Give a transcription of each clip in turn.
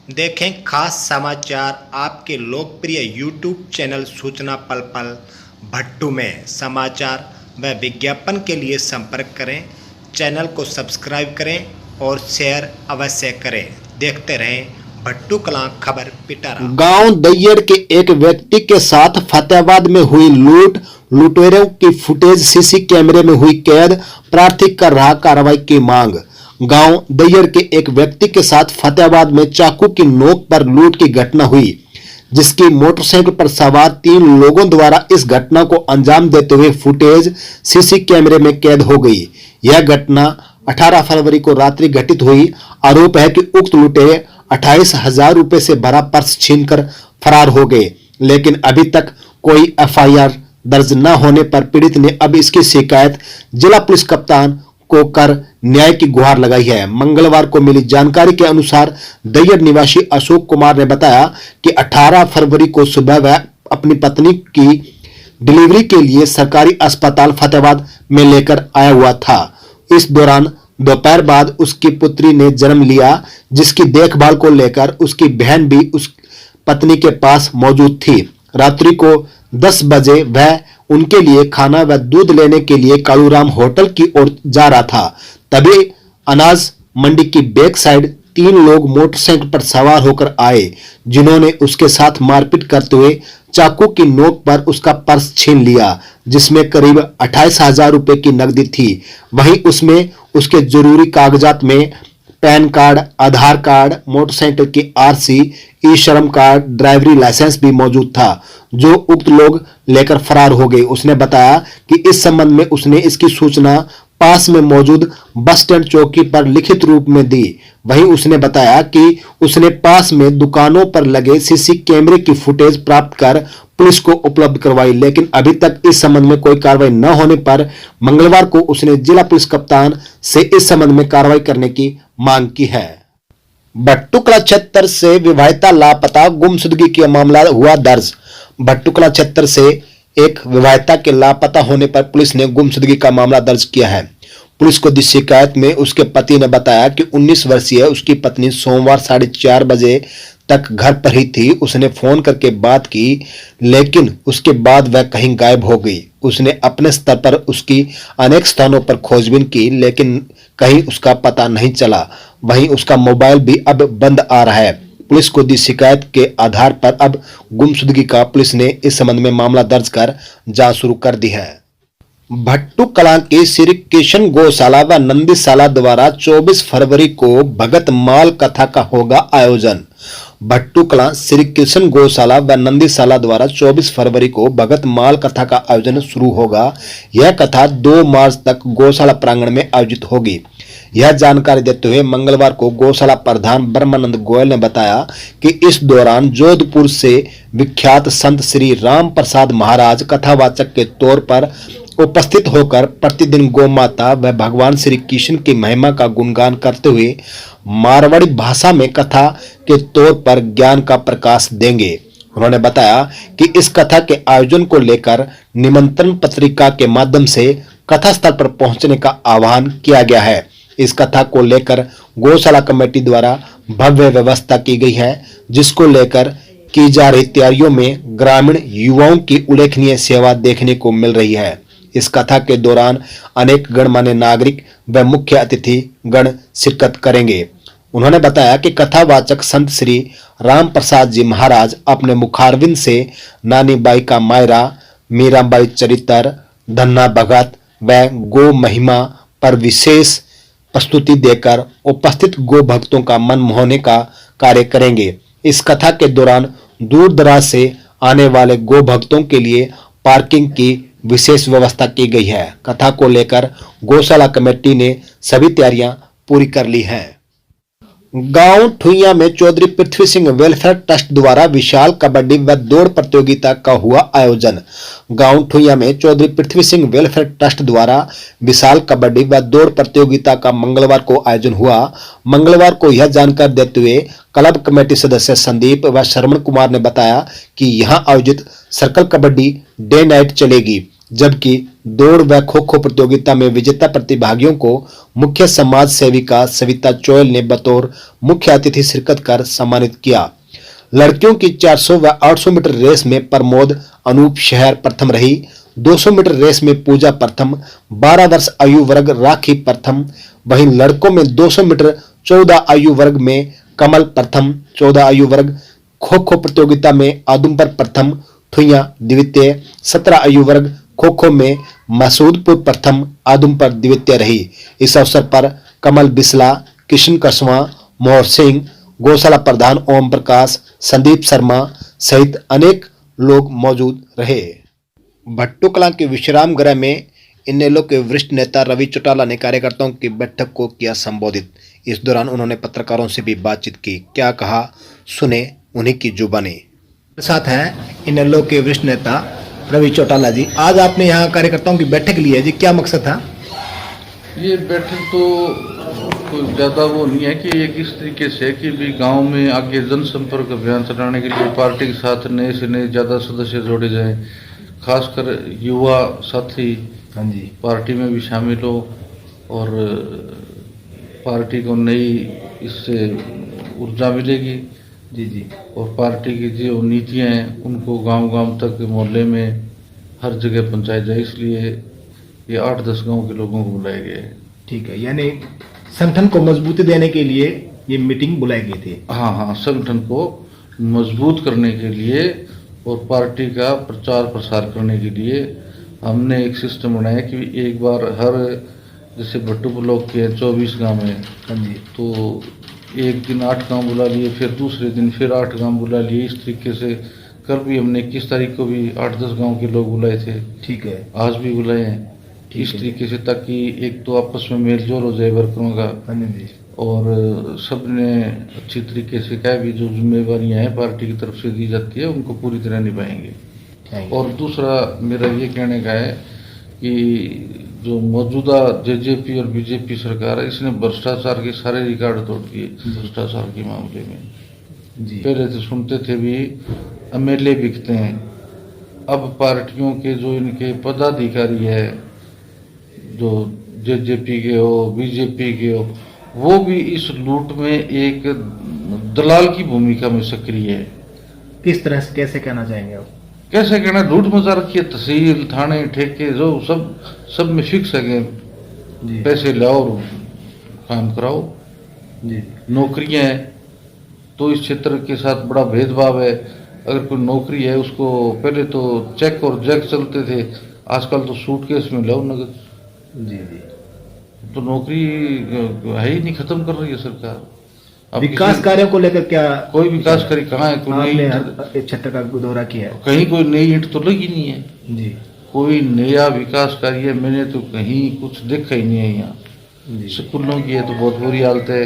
देखें खास समाचार आपके लोकप्रिय यूट्यूब चैनल सूचना पल पल भट्टू में समाचार व विज्ञापन के लिए संपर्क करें। चैनल को सब्सक्राइब करें और शेयर अवश्य करें। देखते रहें भट्टू कलां खबर पिटारा। गांव दैयर के एक व्यक्ति के साथ फतेहाबाद में हुई लूट, लुटेरों की फुटेज सीसी कैमरे में हुई कैद, प्रार्थी कर रहा कार्रवाई की मांग। गांव दैयर के एक व्यक्ति के साथ फतेहाबाद में चाकू की नोक पर लूट की घटना हुई, जिसकी मोटरसाइकिल पर सवार 3 लोगों द्वारा इस घटना को अंजाम देते हुए फुटेज सीसी कैमरे में कैद हो गई। यह घटना 18 फरवरी को रात्रि घटित हुई। आरोप है कि उक्त लुटेरे 28,000 रुपए से भरा पर्स छीनकर फरार हो गए, लेकिन अभी तक कोई एफआईआर दर्ज न होने पर पीड़ित ने अब इसकी शिकायत जिला पुलिस कप्तान को कर न्याय की गुहार लगाई है। मंगलवार को मिली जानकारी के अनुसार दैयर निवासी अशोक कुमार ने बताया कि 18 फरवरी को सुबह वह अपनी पत्नी की डिलीवरी के लिए सरकारी अस्पताल फतेहाबाद में लेकर आया हुआ था। इस दौरान दोपहर बाद उसकी पुत्री ने जन्म लिया, जिसकी देखभाल को लेकर उसकी बहन भी उस पत्नी के पास मौजूद थी। रात्रि को 10 बजे वह उनके लिए खाना व दूध लेने के लिए कालूराम होटल की ओर जा रहा था। तभी अनाज मंडी की बैक साइड 3 लोग मोटरसाइकिल पर सवार होकर आए, जिन्होंने उसके साथ मारपीट करते हुए चाकू की नोक पर उसका पर्स छीन लिया, जिसमें करीब 28,000 रुपए की नकदी थी। वहीं उसमें उसके जरूरी कागजात में पैन कार्ड, आधार कार्ड, मोटरसाइकिल की आरसी, ई श्रम कार्ड, ड्राइवरी लाइसेंस भी मौजूद था, जो उक्त लोग लेकर फरार हो गए। उसने बताया कि इस संबंध में उसने इसकी सूचना पास में मौजूद बस स्टैंड चौकी पर लिखित रूप में दी। वहीं उसने बताया कि उसने पास में दुकानों पर लगे सीसी कैमरे की फुटेज प्राप्त कर पुलिस को उपलब्ध करवाई, लेकिन अभी तक इस संबंध में कोई कार्रवाई न होने पर मंगलवार को उसने जिला पुलिस कप्तान से इस संबंध में कार्रवाई करने की मांग की है। भट्टूकला क्षेत्र से विवाहिता लापता, गुमशुदगी का मामला हुआ दर्ज। भट्टूकला क्षेत्र से एक विवाहिता के लापता होने पर पुलिस ने गुमशुदगी का मामला दर्ज किया है। पुलिस को दी शिकायत में उसके पति ने बताया कि 19 वर्षीय उसकी पत्नी सोमवार 4:30 बजे तक घर पर ही थी। उसने फोन करके बात की, लेकिन उसके बाद वह कहीं गायब हो गई। उसने अपने स्तर पर उसकी अनेक स्थानों पर खोजबीन की, लेकिन कहीं उसका पता नहीं चला। वहीं उसका मोबाइल भी अब बंद आ रहा है। पुलिस को दी शिकायत के आधार पर अब गुमशुदगी का पुलिस ने इस संबंध में मामला दर्ज कर जांच शुरू कर दी है। भट्टू कलां की श्री कृष्ण गौशाला व नंदीशाला द्वारा 24 फरवरी को भगत माल कथा का होगा आयोजन। भट्टू कलां श्री कृष्ण गौशाला व नंदीशाला द्वारा 24 फरवरी को भगत माल कथा का आयोजन शुरू होगा। यह कथा 2 मार्च तक गौशाला प्रांगण में आयोजित होगी। यह जानकारी देते हुए मंगलवार को गौशाला प्रधान ब्रह्मानंद गोयल ने बताया कि इस दौरान जोधपुर से विख्यात संत श्री राम प्रसाद महाराज कथावाचक के तौर पर उपस्थित होकर प्रतिदिन गौ माता व भगवान श्री कृष्ण की महिमा का गुणगान करते हुए मारवाड़ी भाषा में कथा के तौर पर ज्ञान का प्रकाश देंगे। उन्होंने बताया कि इस कथा के आयोजन को लेकर निमंत्रण पत्रिका के माध्यम से कथा स्थल पर पहुंचने का आह्वान किया गया है। इस कथा को लेकर गौशाला कमेटी द्वारा भव्य व्यवस्था की गई है, जिसको लेकर की जा रही तैयारियों में ग्रामीण युवाओं की उल्लेखनीय सेवा देखने को मिल रही है। इस कथा के दौरान अनेक गणमान्य नागरिक व मुख्य अतिथि गण शिरकत करेंगे। उन्होंने बताया कि कथावाचक संत श्री राम प्रसाद जी महाराज अपने मुखारविंद से नानी बाई का मायरा, मीराबाई चरित्र, धन्ना भगत व गो महिमा पर विशेष प्रस्तुति देकर उपस्थित गो भक्तों का मन मोहने का कार्य करेंगे। इस कथा के दौरान दूर दराज से आने वाले गो भक्तों के लिए पार्किंग की विशेष व्यवस्था की गई है। कथा को लेकर गौशाला कमेटी ने सभी तैयारियां पूरी कर ली हैं। गांव ठुइया में चौधरी पृथ्वी सिंह वेलफेयर ट्रस्ट द्वारा विशाल कबड्डी व दौड़ प्रतियोगिता का हुआ आयोजन। गांव ठुइया में चौधरी पृथ्वी सिंह वेलफेयर ट्रस्ट द्वारा विशाल कबड्डी व दौड़ प्रतियोगिता का मंगलवार को आयोजन हुआ। मंगलवार को यह जानकारी देते हुए क्लब कमेटी सदस्य संदीप व श्रवण कुमार ने बताया कि यहां आयोजित सर्कल कबड्डी डे नाइट चलेगी, जबकि दौड़ व खो खो प्रतियोगिता में विजेता प्रतिभागियों को मुख्य समाज सेविका सविता चोयल ने बतौर मुख्य अतिथि शिरकत कर सम्मानित किया। लड़कियों की 400 व 800 मीटर रेस में प्रमोद अनूप शहर प्रथम रही। 200 मीटर रेस में पूजा प्रथम, 12 वर्ष आयु वर्ग राखी प्रथम। वहीं लड़कों में 200 मीटर 14 आयु वर्ग में कमल प्रथम, 14 आयु वर्ग खो खो प्रतियोगिता में आदमपुर प्रथम, ठुइया द्वितीय, 17 आयु वर्ग खो खो में मसूदपुर प्रथम, आदमपुर द्वितीय रही। इस अवसर पर कमल बिस्ला, किशन कसवा, मोहर सिंह, गौशाला प्रधान ओम प्रकाश, संदीप शर्मा सहित अनेक लोग मौजूद रहे। भट्टू कलां के विश्राम गृह में इनेलो के वरिष्ठ नेता रवि चौटाला ने कार्यकर्ताओं की बैठक को किया संबोधित। इस दौरान उन्होंने पत्रकारों से भी बातचीत की। क्या कहा, सुने उन्हीं की जुबानी। साथ हैं इनेलो के वरिष्ठ नेता रवि चौटाला जी। आज आपने यहाँ कार्यकर्ताओं की बैठक ली है जी, क्या मकसद था? ये बैठक तो कोई ज़्यादा वो नहीं है कि एक इस तरीके से कि भी गांव में आगे जनसंपर्क अभियान चलाने के लिए पार्टी के साथ नए से नए ज़्यादा सदस्य जोड़े जाएं, खासकर युवा साथी हाँ जी पार्टी में भी शामिल हो और पार्टी को नई इससे ऊर्जा मिलेगी जी जी और पार्टी की जो नीतियाँ हैं उनको गांव-गांव तक मोहल्ले में हर जगह पहुंचाया जाए, इसलिए ये 8-10 गांव के लोगों को बुलाए गए हैं। ठीक है, यानी संगठन को मजबूती देने के लिए ये मीटिंग बुलाई गई थी। हाँ, संगठन को मजबूत करने के लिए और पार्टी का प्रचार प्रसार करने के लिए हमने एक सिस्टम बनाया कि एक बार हर जैसे भट्टू ब्लॉक के 24 गांव हैं, हाँ जी, तो एक दिन 8 गांव बुला लिए, फिर दूसरे दिन फिर 8 गांव बुला लिए। इस तरीके से कल भी हमने 21 तारीख को भी 8-10 गांव के लोग बुलाए थे। ठीक है, आज भी बुलाए हैं इस तरीके से, ताकि एक तो आपस में मेल जोल हो जाए वर्करों का और सब ने अच्छी तरीके से क्या भी जो जिम्मेवारियां हैं पार्टी की तरफ से दी जाती है उनको पूरी तरह निभाएंगे। और दूसरा मेरा ये कहने का है कि जो मौजूदा जेजेपी और बीजेपी सरकार है इसने भ्रष्टाचार के सारे रिकॉर्ड तोड़ दिए। भ्रष्टाचार के मामले में पहले तो सुनते थे भी एमएलए बिकते हैं, अब पार्टियों के जो इनके पदाधिकारी है जो जेजेपी के हो बीजेपी के हो वो भी इस लूट में एक दलाल की भूमिका में सक्रिय है। किस तरह से, कैसे कहना चाहेंगे आप? कैसे कहना, लूट मचा रखी है, तहसील थाने ठेके जो सब में फिक्स है, पैसे लाओ और काम कराओ जी। नौकरियां हैं तो इस क्षेत्र के साथ बड़ा भेदभाव है। अगर कोई नौकरी है उसको पहले तो चेक और जैक चलते थे, आजकल तो सूटकेस में लाओ नगद। जी जी, तो नौकरी है ही नहीं, खत्म कर रही है सरकार। अब विकास कार्यों को लेकर क्या कोई विकास करी कहाँ है? कोई नई एक क्षेत्र का दौरा किया है? कहीं कोई नई ईंट तो लगी नहीं है जी, कोई नया विकास कार्य मैंने तो कहीं कुछ देखा ही नहीं है। यहाँ स्कूलों की है तो बहुत बुरी हालत है,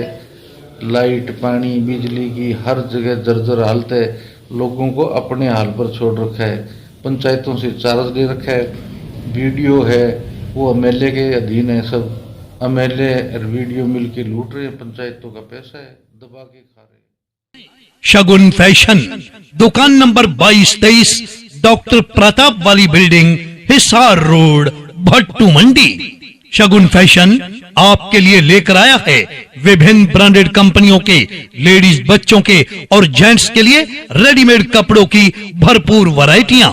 लाइट पानी बिजली की हर जगह जर्जर हालत है, लोगों को अपने हाल पर छोड़ रखा है, पंचायतों से चार्ज ले रखा है, वीडियो है वो एमएलए के अधीन है, सब एमएलए और वीडियो मिल के लूट रहे हैं, पंचायतों का पैसा है दबा के खा रहे हैं। शगुन फैशन, दुकान नंबर 22-23, डॉक्टर प्रताप वाली बिल्डिंग, हिसार रोड, भट्टू मंडी। शगुन फैशन आपके लिए लेकर आया है विभिन्न ब्रांडेड कंपनियों के लेडीज बच्चों के और जेंट्स के लिए रेडीमेड कपड़ों की भरपूर वैरायटियां।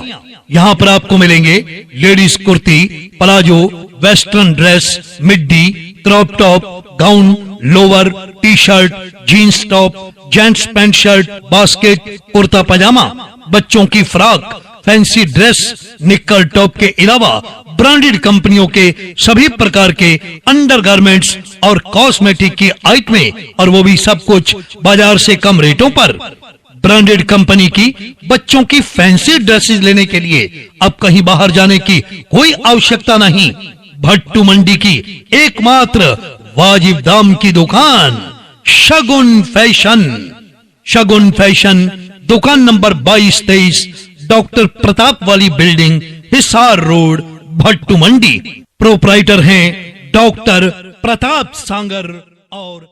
यहाँ पर आपको मिलेंगे ladies kurti, palazzo, western dress, midi, crop top, gown, lower, T shirt, jeans top, gents pant shirt, basket, kurta pajama, बच्चों की frock, fancy dress, knicker top के अलावा ब्रांडेड कंपनियों के सभी प्रकार के अंडरगारमेंट्स और कॉस्मेटिक की आइटमें, और वो भी सब कुछ बाजार से कम रेटों पर। ब्रांडेड कंपनी की बच्चों की फैंसी ड्रेसेस लेने के लिए अब कहीं बाहर जाने की कोई आवश्यकता नहीं। भट्टू मंडी की एकमात्र वाजिब दाम की दुकान शगुन फैशन। शगुन फैशन, दुकान नंबर 22-23, डॉक्टर प्रताप वाली बिल्डिंग, हिसार रोड, भट्टू मंडी। प्रोप्राइटर हैं डॉक्टर प्रताप सांगर और